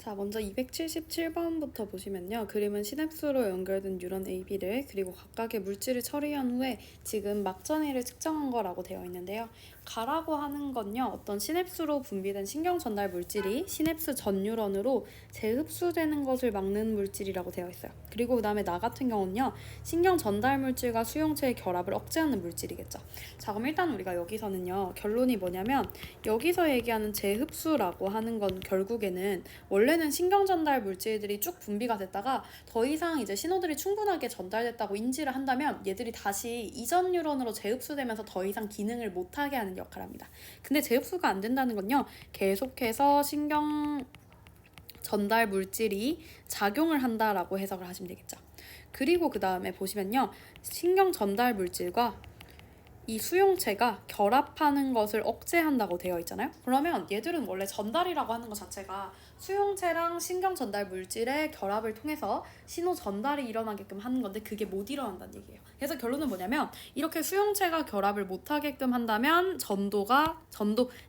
자, 먼저 277번부터 보시면요. 그림은 시냅스로 연결된 뉴런 AB를 그리고 각각의 물질을 처리한 후에 지금 막전위를 측정한 거라고 되어 있는데요. 가라고 하는 건요. 어떤 시냅스로 분비된 신경 전달 물질이 시냅스 전 뉴런으로 재흡수되는 것을 막는 물질이라고 되어 있어요. 그리고 그 다음에 나 같은 경우는요. 신경 전달 물질과 수용체의 결합을 억제하는 물질이겠죠. 자, 그럼 일단 우리가 여기서는요. 결론이 뭐냐면 여기서 얘기하는 재흡수라고 하는 건 결국에는 원래는 신경 전달 물질들이 쭉 분비가 됐다가 더 이상 이제 신호들이 충분하게 전달됐다고 인지를 한다면 얘들이 다시 이전 뉴런으로 재흡수되면서 더 이상 기능을 못하게 하는 역할을 합니다. 근데 재흡수가 안 된다는 건요. 계속해서 신경 전달 물질이 작용을 한다라고 해석을 하시면 되겠죠. 그리고 그 다음에 보시면요. 신경 전달 물질과 이 수용체가 결합하는 것을 억제한다고 되어 있잖아요. 그러면 얘들은 원래 전달이라고 하는 것 자체가 수용체랑 신경 전달 물질의 결합을 통해서 신호 전달이 일어나게끔 하는 건데 그게 못 일어난다는 얘기예요. 그래서 결론은 뭐냐면 이렇게 수용체가 결합을 못하게끔 한다면 전도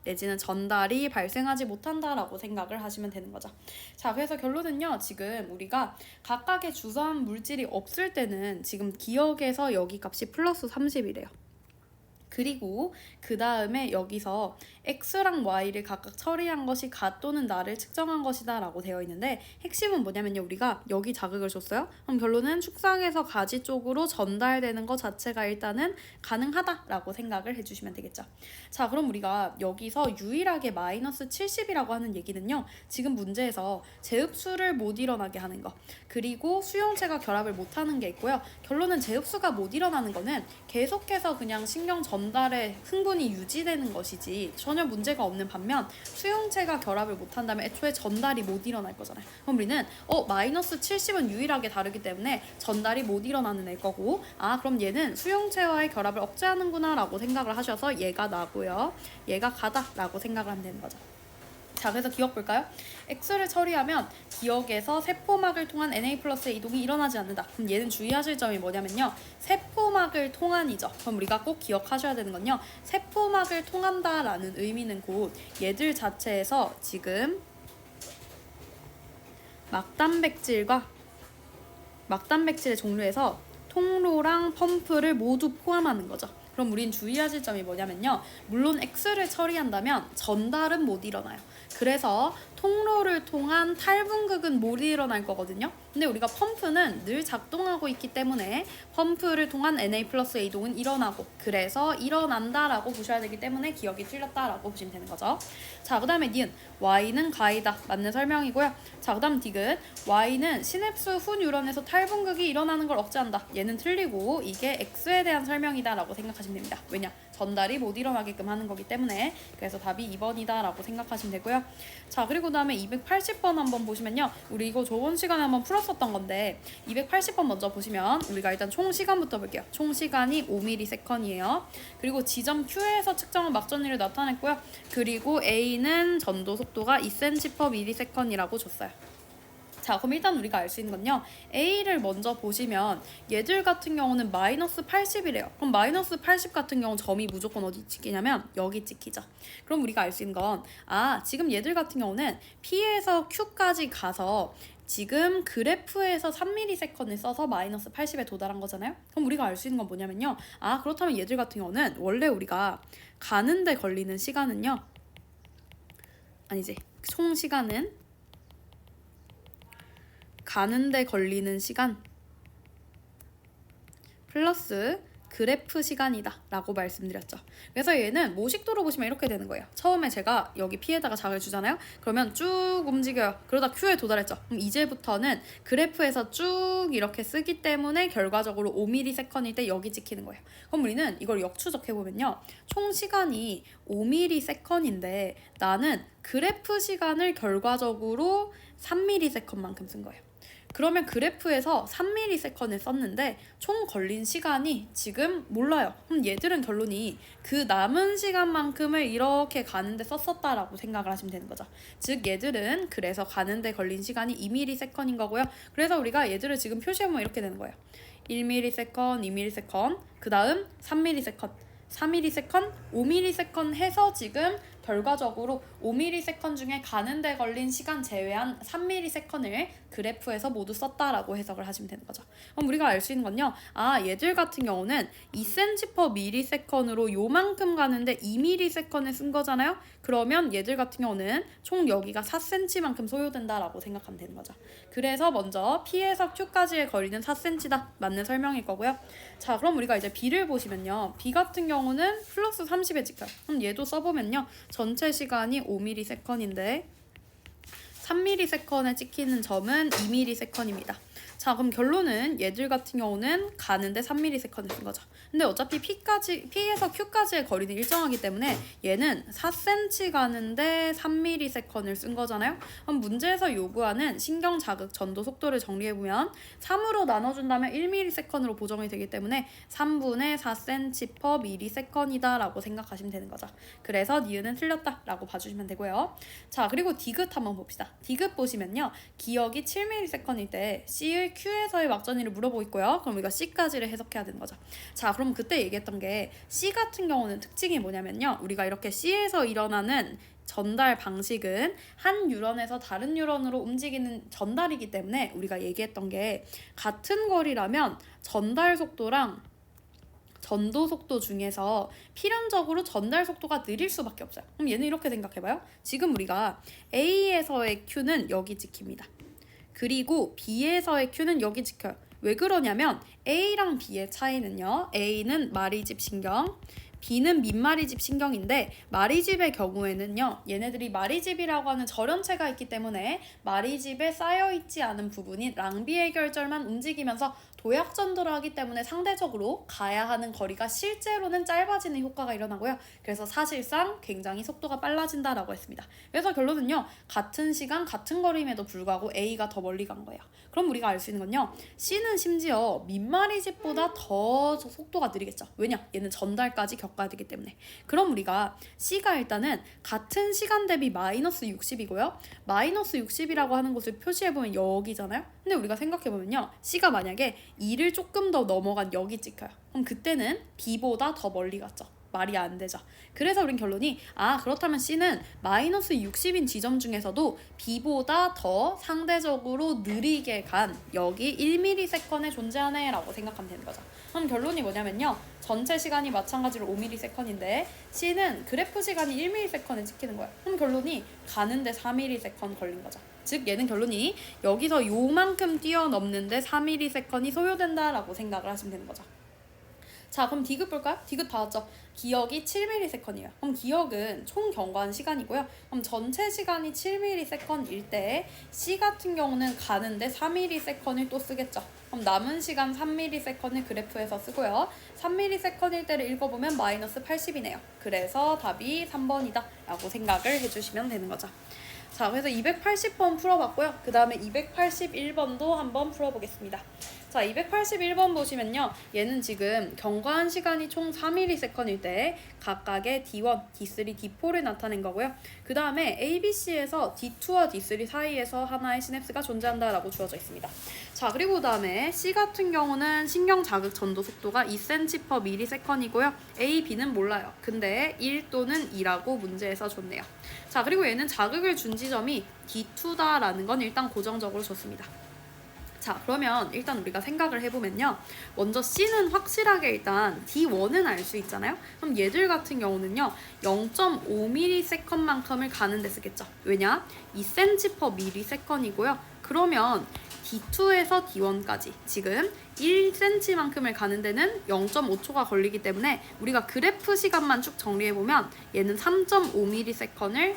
내지는 전달이 발생하지 못한다라고 생각을 하시면 되는 거죠. 자, 그래서 결론은요. 지금 우리가 각각의 주소한 물질이 없을 때는 지금 기억에서 여기 값이 플러스 30이래요. 그리고 그 다음에 여기서 x랑 y를 각각 처리한 것이 가 또는 나를 측정한 것이다 라고 되어 있는데 핵심은 뭐냐면요. 우리가 여기 자극을 줬어요. 그럼 결론은 축상에서 가지 쪽으로 전달되는 것 자체가 일단은 가능하다라고 생각을 해주시면 되겠죠. 자, 그럼 우리가 여기서 유일하게 마이너스 70이라고 하는 얘기는요. 지금 문제에서 재흡수를 못 일어나게 하는 거 그리고 수용체가 결합을 못하는 게 있고요. 결론은 재흡수가 못 일어나는 거는 계속해서 그냥 신경 전달의 흥분이 유지되는 것이지 전혀 문제가 없는 반면 수용체가 결합을 못한다면 애초에 전달이 못 일어날 거잖아요. 그럼 우리는 마이너스 70은 유일하게 다르기 때문에 전달이 못 일어나는 애 거고 그럼 얘는 수용체와의 결합을 억제하는구나 라고 생각을 하셔서 얘가 나고요. 얘가 가다 라고 생각을 하면 되는 거죠. 자, 그래서 기억 볼까요? X를 처리하면 기억에서 세포막을 통한 Na 플러스의 이동이 일어나지 않는다. 그럼 얘는 주의하실 점이 뭐냐면요. 세포막을 통한이죠. 그럼 우리가 꼭 기억하셔야 되는 건요. 세포막을 통한다라는 의미는 곧 얘들 자체에서 지금 막단백질의 종류에서 통로랑 펌프를 모두 포함하는 거죠. 그럼 우린 주의하실 점이 뭐냐면요. 물론 X를 처리한다면 전달은 못 일어나요. 그래서 통로를 통한 탈분극은 못 일어날 거거든요. 근데 우리가 펌프는 늘 작동하고 있기 때문에 펌프를 통한 Na 플러스의 이동은 일어나고 그래서 일어난다라고 보셔야 되기 때문에 기억이 틀렸다라고 보시면 되는 거죠. 자, 그 다음에 니은 Y는 가이다. 맞는 설명이고요. 자, 그 다음 디귿 Y는 시냅스 후 뉴런에서 탈분극이 일어나는 걸 억제한다. 얘는 틀리고 이게 X에 대한 설명이다 라고 생각하시면 됩니다. 왜냐? 전달이 못 일어나게끔 하는 거기 때문에 그래서 답이 2번이다 라고 생각하시면 되고요. 자, 그리고 그 다음에 280번 한번 보시면요. 우리 이거 저번 시간에 한번 풀었었던 건데 280번 먼저 보시면 우리가 일단 총 시간부터 볼게요. 총 시간이 5ms이에요. 그리고 지점 Q에서 측정한 막전위를 나타냈고요. 그리고 A는 전도 속도가 2cm/ms이라고 줬어요. 자, 그럼 일단 우리가 알 수 있는 건요. A를 먼저 보시면 얘들 같은 경우는 마이너스 80이래요. 그럼 마이너스 80 같은 경우는 점이 무조건 어디 찍히냐면 여기 찍히죠. 그럼 우리가 알 수 있는 건 지금 얘들 같은 경우는 P에서 Q까지 가서 지금 그래프에서 3ms를 써서 마이너스 80에 도달한 거잖아요. 그럼 우리가 알 수 있는 건 뭐냐면요. 그렇다면 얘들 같은 경우는 원래 우리가 가는데 걸리는 시간은요. 총 시간은 가는데 걸리는 시간 플러스 그래프 시간이다 라고 말씀드렸죠. 그래서 얘는 모식도로 보시면 이렇게 되는 거예요. 처음에 제가 여기 P에다가 작을 주잖아요. 그러면 쭉 움직여요. 그러다 Q에 도달했죠. 그럼 이제부터는 그래프에서 쭉 이렇게 쓰기 때문에 결과적으로 5ms일 때 여기 찍히는 거예요. 그럼 우리는 이걸 역추적해보면요. 총 시간이 5ms인데 나는 그래프 시간을 결과적으로 3ms만큼 쓴 거예요. 그러면 그래프에서 3ms를 썼는데 총 걸린 시간이 지금 몰라요. 그럼 얘들은 결론이 그 남은 시간만큼을 이렇게 가는데 썼었다라고 생각을 하시면 되는 거죠. 즉 얘들은 그래서 가는데 걸린 시간이 2ms인 거고요. 그래서 우리가 얘들을 지금 표시해보면 이렇게 되는 거예요. 1ms, 2ms, 그 다음 3ms, 4ms, 5ms 해서 지금 결과적으로 5ms 중에 가는데 걸린 시간 제외한 3ms를 그래프에서 모두 썼다라고 해석을 하시면 되는 거죠. 그럼 우리가 알 수 있는 건요. 얘들 같은 경우는 2cm/ms으로 요만큼 가는데 2ms를 쓴 거잖아요. 그러면 얘들 같은 경우는 총 여기가 4cm만큼 소요된다라고 생각하면 되는 거죠. 그래서 먼저 P에서 Q까지의 거리는 4cm다. 맞는 설명일 거고요. 자, 그럼 우리가 이제 B를 보시면요. B 같은 경우는 플러스 30에 찍혀요. 그럼 얘도 써보면요. 전체 시간이 5ms인데 3ms에 찍히는 점은 2ms입니다. 자, 그럼 결론은 얘들 같은 경우는 가는데 3ms를 쓴 거죠. 근데 어차피 P에서 Q까지의 거리는 일정하기 때문에 얘는 4cm 가는데 3ms를 쓴 거잖아요. 그럼 문제에서 요구하는 신경 자극 전도 속도를 정리해보면 3으로 나눠준다면 1ms으로 보정이 되기 때문에 3분의 4cm/ms이다 라고 생각하시면 되는 거죠. 그래서 니은은 틀렸다 라고 봐주시면 되고요. 자, 그리고 디귿 한번 봅시다. 디귿 보시면요. 기역이 7ms일 때 C의 Q에서의 막전이를 물어보고 있고요. 그럼 우리가 C까지를 해석해야 되는 거죠. 자, 그럼 그때 얘기했던 게 C 같은 경우는 특징이 뭐냐면요. 우리가 이렇게 C에서 일어나는 전달 방식은 한 뉴런에서 다른 뉴런으로 움직이는 전달이기 때문에 우리가 얘기했던 게 같은 거리라면 전달 속도랑 전도 속도 중에서 필연적으로 전달 속도가 느릴 수밖에 없어요. 그럼 얘는 이렇게 생각해봐요. 지금 우리가 A에서의 Q는 여기 찍힙니다. 그리고 B에서의 Q는 여기 찍혀요. 왜 그러냐면 A랑 B의 차이는요. A는 마리집 신경, B는 민마리집 신경인데 마리집의 경우에는요. 얘네들이 마리집이라고 하는 절연체가 있기 때문에 마리집에 쌓여있지 않은 부분인 랑비의 결절만 움직이면서 도약 전도를 하기 때문에 상대적으로 가야 하는 거리가 실제로는 짧아지는 효과가 일어나고요. 그래서 사실상 굉장히 속도가 빨라진다라고 했습니다. 그래서 결론은요. 같은 시간 같은 거리임에도 불구하고 A가 더 멀리 간 거예요. 그럼 우리가 알 수 있는 건요. C는 심지어 민마리집보다 더 속도가 느리겠죠. 왜냐? 얘는 전달까지 겪어야 되기 때문에. 그럼 우리가 C가 일단은 같은 시간 대비 마이너스 60이고요. 마이너스 60이라고 하는 것을 표시해보면 여기잖아요. 근데 우리가 생각해보면요. C가 만약에 2를 조금 더 넘어간 여기 찍혀요. 그럼 그때는 B보다 더 멀리 갔죠. 말이 안 되죠. 그래서 우린 결론이 그렇다면 C는 마이너스 60인 지점 중에서도 B보다 더 상대적으로 느리게 간 여기 1ms에 존재하네 라고 생각하면 되는 거죠. 그럼 결론이 뭐냐면요. 전체 시간이 마찬가지로 5ms인데 C는 그래프 시간이 1ms에 찍히는 거예요. 그럼 결론이 가는데 4ms 걸린 거죠. 즉 얘는 결론이 여기서 요만큼 뛰어넘는데 4ms이 소요된다라고 생각을 하시면 되는 거죠. 자, 그럼 디귿 볼까요? 디귿 다 왔죠? 기역이 7ms이에요. 그럼 기역은 총 경과한 시간이고요. 그럼 전체 시간이 7ms일 때 C 같은 경우는 가는데 4ms를 또 쓰겠죠. 그럼 남은 시간 3ms를 그래프에서 쓰고요. 3ms일 때를 읽어보면 마이너스 80이네요. 그래서 답이 3번이다 라고 생각을 해주시면 되는 거죠. 자, 그래서 280번 풀어봤고요. 그 다음에 281번도 한번 풀어보겠습니다. 자, 281번 보시면요. 얘는 지금 경과한 시간이 총 4ms일 때 각각의 D1, D3, D4를 나타낸 거고요. 그 다음에 ABC에서 D2와 D3 사이에서 하나의 시냅스가 존재한다라고 주어져 있습니다. 자, 그리고 그 다음에 C 같은 경우는 신경 자극 전도 속도가 2cm/ms이고요. A, B는 몰라요. 근데 1 또는 2라고 문제에서 줬네요. 자, 그리고 얘는 자극을 준 지점이 D2다라는 건 일단 고정적으로 줬습니다. 자, 그러면 일단 우리가 생각을 해보면요. 먼저 C는 확실하게 일단 D1은 알 수 있잖아요. 그럼 얘들 같은 경우는요. 0.5ms만큼을 가는 데 쓰겠죠. 왜냐? 2cm/ms이고요. 그러면 D2에서 D1까지 지금 1cm만큼을 가는 데는 0.5초가 걸리기 때문에 우리가 그래프 시간만 쭉 정리해보면 얘는 3.5ms를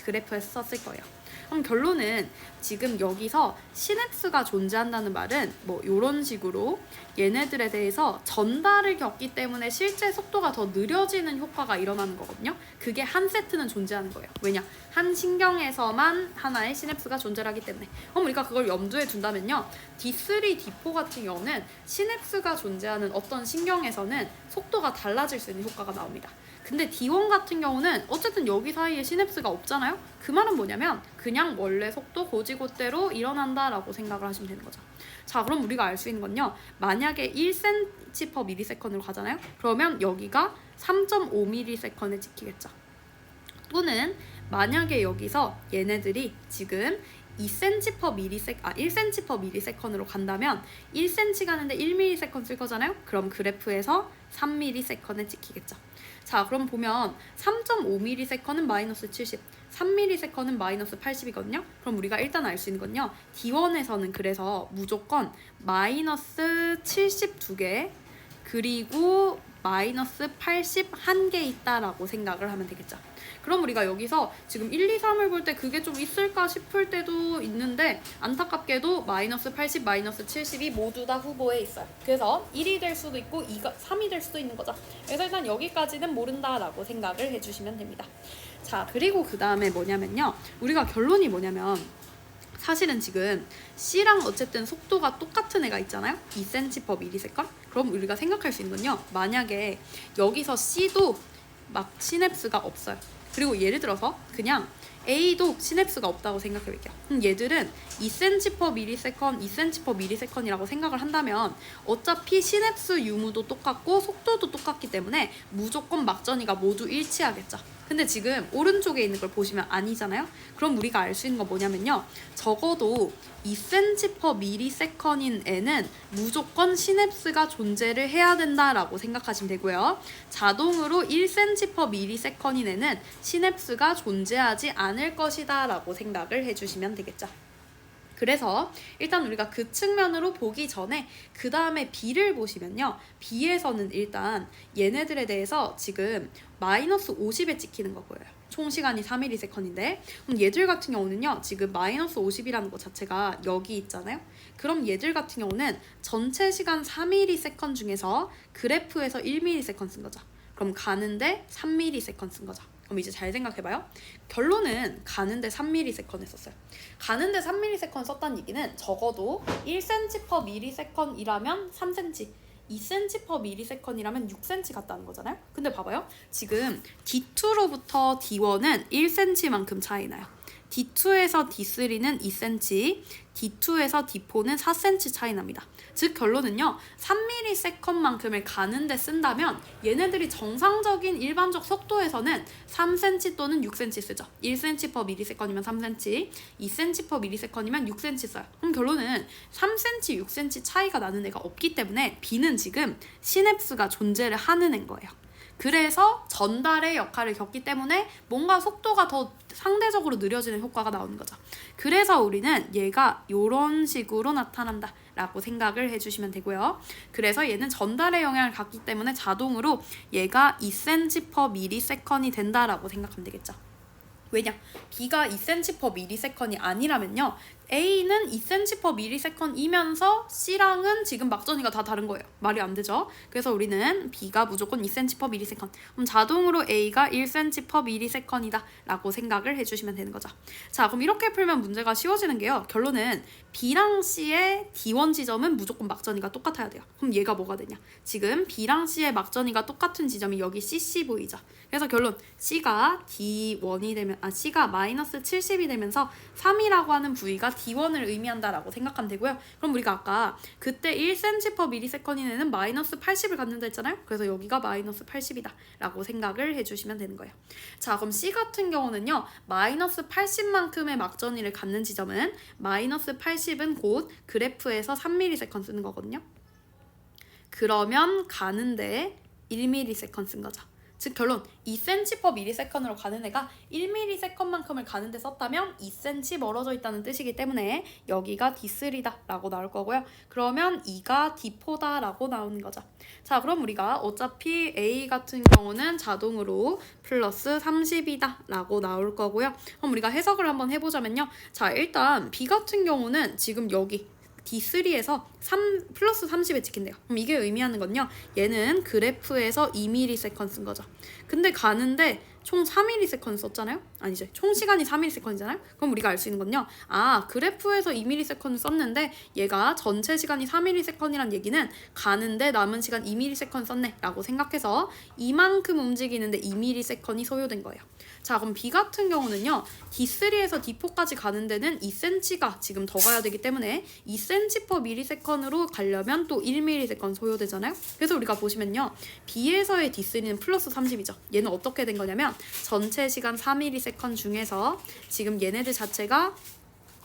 그래프에서 썼을 거예요. 그럼 결론은 지금 여기서 시냅스가 존재한다는 말은 뭐 이런 식으로 얘네들에 대해서 전달을 겪기 때문에 실제 속도가 더 느려지는 효과가 일어나는 거거든요. 그게 한 세트는 존재하는 거예요. 왜냐? 한 신경에서만 하나의 시냅스가 존재하기 때문에. 그럼 우리가 그걸 염두에 둔다면요. D3, D4 같은 경우는 시냅스가 존재하는 어떤 신경에서는 속도가 달라질 수 있는 효과가 나옵니다. 근데 D1 같은 경우는 어쨌든 여기 사이에 시냅스가 없잖아요? 그 말은 뭐냐면 그냥 원래 속도 고지고대로 일어난다라고 생각을 하시면 되는 거죠. 자, 그럼 우리가 알 수 있는 건요. 만약에 1cm/ms로 가잖아요? 그러면 여기가 3.5ms에 찍히겠죠. 또는 만약에 여기서 얘네들이 지금 2cm per millisecond, 1cm per millisecond으로 간다면 1cm 가는데 1ms 쓸 거잖아요? 그럼 그래프에서 3ms에 찍히겠죠. 자, 그럼 보면 3.5ms는 마이너스 70, 3ms는 마이너스 80이거든요. 그럼 우리가 일단 알 수 있는 건요. D1에서는 그래서 무조건 마이너스 72개 그리고 마이너스 81개 있다라고 생각을 하면 되겠죠. 그럼 우리가 여기서 지금 1, 2, 3을 볼 때 그게 좀 있을까 싶을 때도 있는데 안타깝게도 마이너스 80, 마이너스 70이 모두 다 후보에 있어요. 그래서 1이 될 수도 있고 3이 될 수도 있는 거죠. 그래서 일단 여기까지는 모른다라고 생각을 해주시면 됩니다. 자, 그리고 그 다음에 뭐냐면요. 우리가 결론이 뭐냐면 사실은 지금 C랑 어쨌든 속도가 똑같은 애가 있잖아요. 2cm per millisecond. 그럼 우리가 생각할 수 있는 건요. 만약에 여기서 C도 막 시냅스가 없어요. 그리고 예를 들어서 그냥 A도 시냅스가 없다고 생각해 볼게요. 얘들은 2cm per millisecond, 2cm per millisecond이라고 생각을 한다면 어차피 시냅스 유무도 똑같고 속도도 똑같기 때문에 무조건 막전이가 모두 일치하겠죠. 근데 지금 오른쪽에 있는 걸 보시면 아니잖아요? 그럼 우리가 알 수 있는 건 뭐냐면요. 적어도 2cm per millisecond인 애는 무조건 시냅스가 존재를 해야 된다라고 생각하시면 되고요. 자동으로 1cm per millisecond인 애는 시냅스가 존재하지 않을 것이다 라고 생각을 해주시면 되겠죠. 그래서 일단 우리가 그 측면으로 보기 전에 그 다음에 B를 보시면요. B에서는 일단 얘네들에 대해서 지금 마이너스 50에 찍히는 거 보여요. 총 시간이 3ms인데 그럼 얘들 같은 경우는요. 지금 마이너스 50이라는 것 자체가 여기 있잖아요. 그럼 얘들 같은 경우는 전체 시간 3ms 중에서 그래프에서 1ms 쓴 거죠. 그럼 가는데 3ms 쓴 거죠. 그럼 이제 잘 생각해봐요. 결론은 가는데 3ms 썼어요. 가는데 3ms 썼다는 얘기는 적어도 1cm per millisecond이라면 3cm, 2cm per millisecond이라면 6cm 같다는 거잖아요. 근데 봐봐요. 지금 D2로부터 D1은 1cm만큼 차이 나요. D2에서 D3는 2cm, D2에서 D4는 4cm 차이 납니다. 즉 결론은요. 3ms만큼을 가는데 쓴다면 얘네들이 정상적인 일반적 속도에서는 3cm 또는 6cm 쓰죠. 1cm per millisecond이면 3cm, 2cm per millisecond이면 6cm 써요. 그럼 결론은 3cm, 6cm 차이가 나는 애가 없기 때문에 B는 지금 시냅스가 존재를 하는 애인 거예요. 그래서 전달의 역할을 겪기 때문에 뭔가 속도가 더 상대적으로 느려지는 효과가 나오는 거죠. 그래서 우리는 얘가 이런 식으로 나타난다 라고 생각을 해주시면 되고요. 그래서 얘는 전달의 영향을 갖기 때문에 자동으로 얘가 2cm per millisecond이 된다라고 생각하면 되겠죠. 왜냐? B가 2cm per millisecond이 아니라면요. A는 2cm per millisecond이면서 C랑은 지금 막전이가 다 다른 거예요. 말이 안 되죠? 그래서 우리는 B가 무조건 2cm per millisecond. 그럼 자동으로 A가 1cm per millisecond이다 라고 생각을 해주시면 되는 거죠. 자, 그럼 이렇게 풀면 문제가 쉬워지는 게요. 결론은 B랑 C의 D1 지점은 무조건 막전이가 똑같아야 돼요. 그럼 얘가 뭐가 되냐? 지금 B랑 C의 막전이가 똑같은 지점이 여기 CC 보이죠? 그래서 결론 C가 D1이 되면 C가 마이너스 70이 되면서 3이라고 하는 부위가 D1을 의미한다라고 생각하면 되고요. 그럼 우리가 아까 그때 1cm per millisecond인 애는 마이너스 80을 갖는다 했잖아요. 그래서 여기가 마이너스 80이다 라고 생각을 해주시면 되는 거예요. 자, 그럼 C 같은 경우는요. 마이너스 80만큼의 막전이를 갖는 지점은 마이너스 80은 곧 그래프에서 3ms 쓰는 거거든요. 그러면 가는데 1ms 쓴 거죠. 즉 결론 2cm per millisecond으로 가는 애가 1ms만큼을 가는데 썼다면 2cm 멀어져 있다는 뜻이기 때문에 여기가 D3다 라고 나올 거고요. 그러면 2가 D4다 라고 나오는 거죠. 자, 그럼 우리가 어차피 A 같은 경우는 자동으로 플러스 30이다 라고 나올 거고요. 그럼 우리가 해석을 한번 해보자면요. 자, 일단 B 같은 경우는 지금 여기 D3에서 플러스 30에 찍힌대요. 그럼 이게 의미하는 건요. 얘는 그래프에서 2ms 쓴 거죠. 근데 가는데 총 4ms 썼잖아요? 아니죠. 총 시간이 4ms잖아요? 그럼 우리가 알 수 있는 건요. 그래프에서 2ms 썼는데 얘가 전체 시간이 4ms이란 얘기는 가는데 남은 시간 2ms 썼네 라고 생각해서 이만큼 움직이는데 2ms 소요된 거예요. 자, 그럼 B 같은 경우는요. D3에서 D4까지 가는 데는 2cm가 지금 더 가야 되기 때문에 2cm/ms으로 가려면 또 1ms 소요되잖아요. 그래서 우리가 보시면요. B에서의 D3는 플러스 30이죠. 얘는 어떻게 된 거냐면 전체 시간 4ms 중에서 지금 얘네들 자체가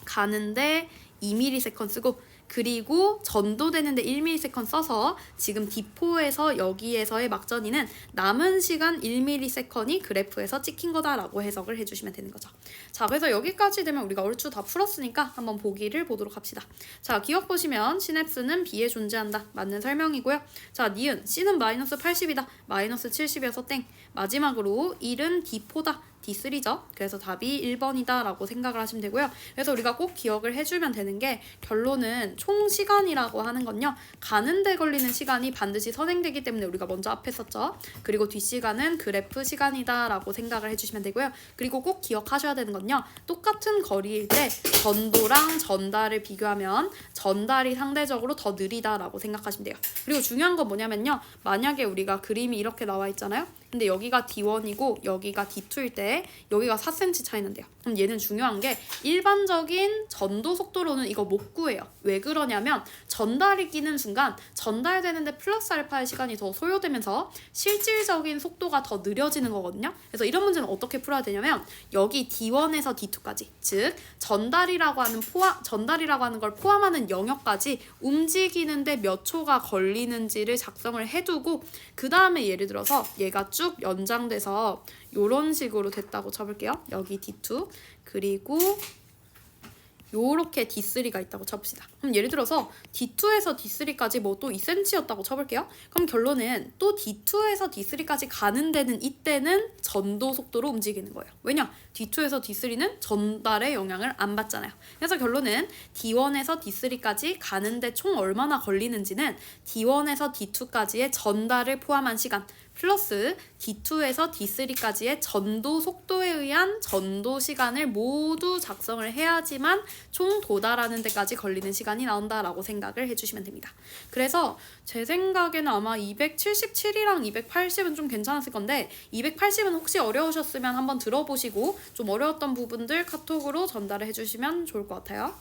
가는데 2ms 쓰고 그리고 전도되는데 1ms 써서 지금 D4에서 여기에서의 막전이는 남은 시간 1ms 그래프에서 찍힌 거다라고 해석을 해주시면 되는 거죠. 자, 그래서 여기까지 되면 우리가 얼추 다 풀었으니까 한번 보기를 보도록 합시다. 자, 기억 보시면 시냅스는 B에 존재한다. 맞는 설명이고요. 자, 니은 C는 마이너스 80이다. 마이너스 70이어서 땡. 마지막으로 1은 D4다. D3죠. 그래서 답이 1번이다 라고 생각을 하시면 되고요. 그래서 우리가 꼭 기억을 해주면 되는 게 결론은 총 시간이라고 하는 건요. 가는 데 걸리는 시간이 반드시 선행되기 때문에 우리가 먼저 앞에 썼죠. 그리고 뒷시간은 그래프 시간이다 라고 생각을 해주시면 되고요. 그리고 꼭 기억하셔야 되는 건요. 똑같은 거리일 때 전도랑 전달을 비교하면 전달이 상대적으로 더 느리다 라고 생각하시면 돼요. 그리고 중요한 건 뭐냐면요. 만약에 우리가 그림이 이렇게 나와 있잖아요. 근데 여기가 D1이고 여기가 D2일 때 여기가 4cm 차이 난대요. 그럼 얘는 중요한 게 일반적인 전도 속도로는 이거 못 구해요. 왜 그러냐면 전달이 끼는 순간 전달되는데 플러스 알파의 시간이 더 소요되면서 실질적인 속도가 더 느려지는 거거든요. 그래서 이런 문제는 어떻게 풀어야 되냐면 여기 D1에서 D2까지 즉 전달이라고 하는 걸 포함하는 영역까지 움직이는데 몇 초가 걸리는지를 작성을 해두고 그 다음에 예를 들어서 얘가 쭉 연장돼서 요런 식으로 됐다고 쳐볼게요. 여기 D2 그리고 요렇게 D3가 있다고 쳐봅시다. 그럼 예를 들어서 D2에서 D3까지 뭐 또 2cm였다고 쳐볼게요. 그럼 결론은 또 D2에서 D3까지 가는 데는 이때는 전도 속도로 움직이는 거예요. 왜냐? D2에서 D3는 전달의 영향을 안 받잖아요. 그래서 결론은 D1에서 D3까지 가는데 총 얼마나 걸리는지는 D1에서 D2까지의 전달을 포함한 시간 플러스 D2에서 D3까지의 전도 속도에 의한 전도 시간을 모두 작성을 해야지만 총 도달하는 데까지 걸리는 시간이 나온다라고 생각을 해주시면 됩니다. 그래서 제 생각에는 아마 277이랑 280은 좀 괜찮았을 건데 280은 혹시 어려우셨으면 한번 들어보시고 좀 어려웠던 부분들 카톡으로 전달을 해주시면 좋을 것 같아요.